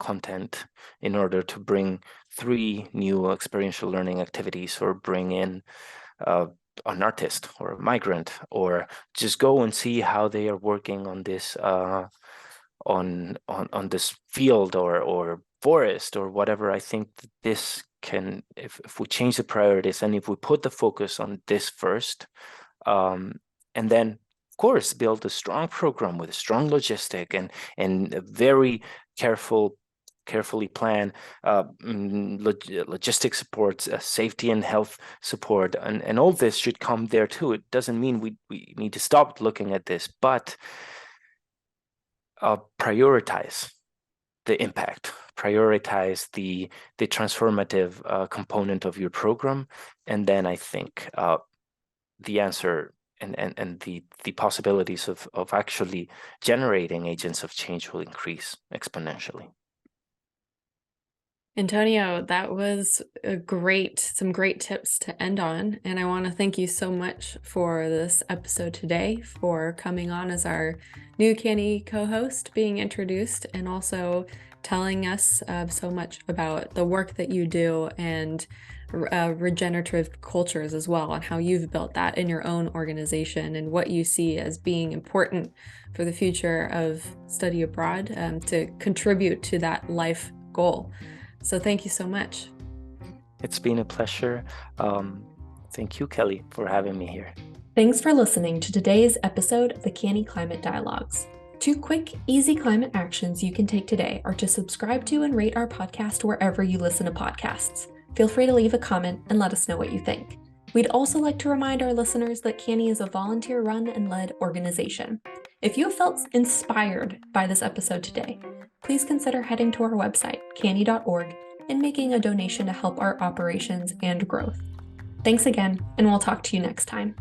content in order to bring 3 new experiential learning activities, or bring in an artist or a migrant, or just go and see how they are working on this on this field or forest or whatever. I think that this can, if we change the priorities, and if we put the focus on this first, and then of course build a strong program with a strong logistic and a very carefully plan logistic support, safety and health support, and all this should come there too. It doesn't mean we need to stop looking at this, but prioritize the impact, prioritize the transformative component of your program, and then I think the answer and the possibilities of actually generating agents of change will increase exponentially.
Antonio, that was some great tips to end on. And I want to thank you so much for this episode today, for coming on as our new CANIE co-host, being introduced, and also telling us so much about the work that you do and regenerative cultures as well, and how you've built that in your own organization, and what you see as being important for the future of study abroad to contribute to that life goal. So thank you so much.
It's been a pleasure. Thank you, Kelly, for having me here.
Thanks for listening to today's episode of the CANIE Climate Dialogues. 2 quick, easy climate actions you can take today are to subscribe to and rate our podcast wherever you listen to podcasts. Feel free to leave a comment and let us know what you think. We'd also like to remind our listeners that CANIE is a volunteer-run and led organization. If you have felt inspired by this episode today, please consider heading to our website, canie.org, and making a donation to help our operations and growth. Thanks again, and we'll talk to you next time.